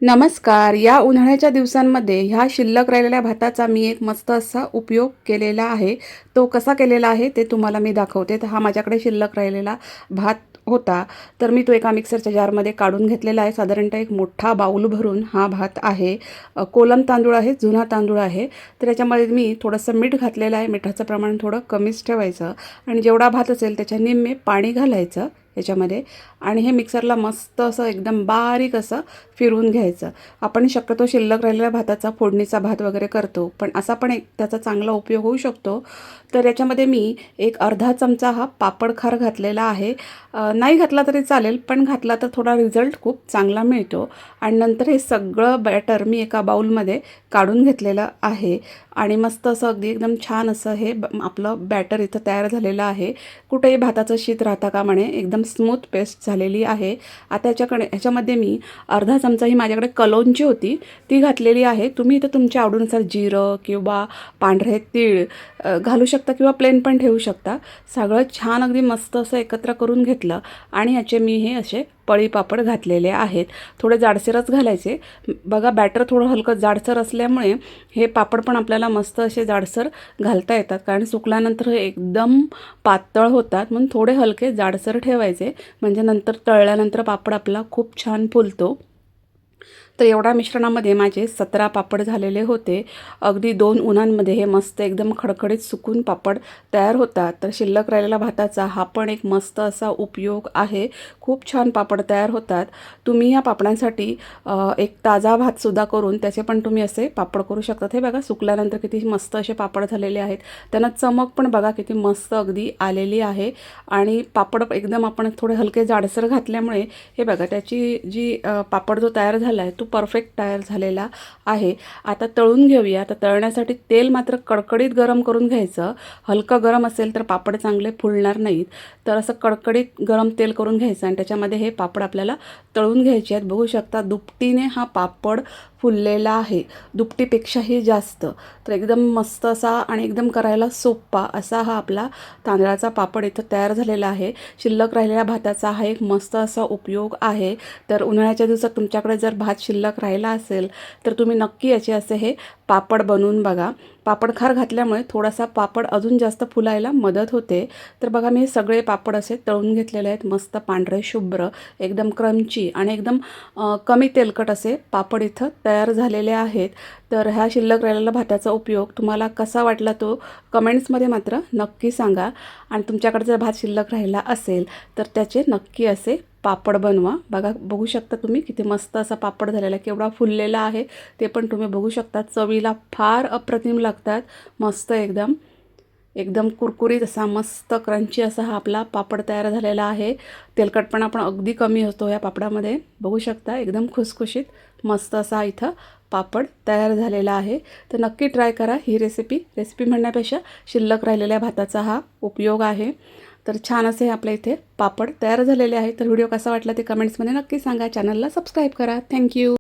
नमस्कार. या उन्हाळ्याच्या दिवसांमध्ये ह्या शिल्लक राहिलेल्या भाताचा मी एक मस्त असा उपयोग केलेला आहे. तो कसा केलेला आहे ते तुम्हाला मी दाखवते. तर हा माझ्याकडे शिल्लक राहिलेला भात होता. तर मी तो एका मिक्सरच्या जारमध्ये काढून घेतलेला आहे. साधारणतः एक मोठा बाऊल भरून हा भात आहे. कोलम तांदूळ आहे, जुना तांदूळ आहे. तर याच्यामध्ये मी थोडंसं मीठ घातलेलं आहे. मिठाचं प्रमाण थोडं कमीच ठेवायचं आणि जेवढा भात असेल त्याच्या निम्मे पाणी घालायचं याच्यामध्ये आणि हे मिक्सरला मस्त असं एकदम बारीक असं फिरवून घ्यायचं. आपण शक्यतो शिल्लक राहिलेल्या भाताचा फोडणीचा भात वगैरे करतो, पण असा पण एक त्याचा चांगला उपयोग होऊ शकतो. तर याच्यामध्ये मी एक अर्धा चमचा हा पापड खार घातलेला आहे. नाही घातला तरी चालेल, पण घातला तर थोडा रिझल्ट खूप चांगला मिळतो. आणि नंतर हे सगळं बॅटर मी एका बाऊलमध्ये काढून घेतलेलं आहे आणि मस्त असं अगदी एकदम छान असं हे आपलं बॅटर इथं तयार झालेलं आहे. कुठेही भाताचं शीत राहता कामा नये, एकदम स्मूथ पेस्ट झालेली आहे. आता ह्याच्यामध्ये मी अर्धा चमचा ही माझ्याकडे कलोंजी होती ती घातलेली आहे. तुम्ही इथं तुमच्या आवडीनुसार जिरं किंवा पांढरे तीळ घालू शकता किंवा प्लेन पण ठेवू शकता. सगळं छान अगदी मस्त असं एकत्र करून घेतलं आणि याचे मी हे असे पळी पापड घातलेले आहेत. थोडे जाडसरच घालायचे. बघा बॅटर थोडं हलकं जाडसर असल्यामुळे हे पापड पण आपल्याला मस्त असे जाडसर घालता येतात, कारण सुकल्यानंतर हे एकदम पातळ होतात. म्हणून थोडे हलके जाडसर ठेवायचे, म्हणजे नंतर तळल्यानंतर पापड आपला खूप छान फुलतो. तर एवढ्या मिश्रणामध्ये माझे 17 पापड झालेले होते. अगदी 2 उन्हांमध्ये हे मस्त एकदम खडखडीत सुकून पापड तयार होतात. तर शिल्लक राहिलेला भाताचा हा पण एक मस्त असा उपयोग आहे. खूप छान पापड तयार होतात. तुम्ही या पापडांसाठी एक ताजा भातसुद्धा करून त्याचे पण तुम्ही असे पापड करू शकतात. हे बघा सुकल्यानंतर किती मस्त असे पापड झालेले आहेत. त्यांना चमक पण बघा किती मस्त अगदी आलेली आहे आणि पापड एकदम आपण थोडे हलके जाडसर घातल्यामुळे हे बघा त्याची जी पापड जो तयार झाला आहे तो परफेक्ट तयार झालेला आहे. आता तळून घेऊया. तर तळण्यासाठी तेल मात्र कडकडीत गरम करून घ्यायचं. हलकं गरम असेल तर पापड चांगले फुलणार नाहीत. तर असं कडकडीत गरम तेल करून घ्यायचं आणि त्याच्यामध्ये हे पापड आपल्याला तळून घ्यायचे आहेत. बघू शकता दुपटीने हा पापड फुललेला आहे, दुपटीपेक्षाही जास्त. तर एकदम मस्त असा आणि एकदम करायला सोपा असा हा आपला तांदळाचा पापड इथं तयार झालेला आहे. शिल्लक राहिलेल्या भाताचा हा एक मस्त असा उपयोग आहे. तर उन्हाळ्याच्या दिवसात तुमच्याकडे जर भात शिल्लक राहिला असेल तर तुम्ही नक्की याचे असे हे पापड बनवून बघा. पापड खार घातल्यामुळे थोडासा पापड अजून जास्त फुलायला मदत होते. तर बघा मी हे सगळे पापड असे तळून घेतलेले आहेत. मस्त पांढरे शुभ्र एकदम क्रंची आणि एकदम कमी तेलकट असे पापड इथं तयार झालेले आहेत. तर ह्या शिल्लक राहिलेला भाताचा उपयोग तुम्हाला कसा वाटला तो कमेंट्समध्ये मात्र नक्की सांगा. आणि तुमच्याकडे जर भात शिल्लक राहिला असेल तर त्याचे नक्की असे पापड बनवा. बघू शकता तुम्ही किती मस्त असा पापड झालेला आहे, केवढा फुललेला आहे ते पण तुम्ही बघू शकता. चवीला फार अप्रतिम लागतात. मस्त एकदम एकदम कुरकुरीत असा मस्त क्रंची असा हा आपला पापड तयार झालेला आहे. तेलकटपणा पण अगदी कमी होतो या पापडामध्ये. बघू शकता एकदम खुसखुशीत मस्त असा इथं पापड तयार झालेला आहे. तर नक्की ट्राय करा ही रेसिपी म्हणण्यापेक्षा शिल्लक राहिलेल्या भाताचा हा उपयोग आहे. तर छान असे आपल्या इथे पापड तयार झालेले आहेत. तर व्हिडिओ कसा वाटला ते कमेंट्समध्ये नक्की सांगा. चॅनलला सबस्क्राईब करा. थँक्यू.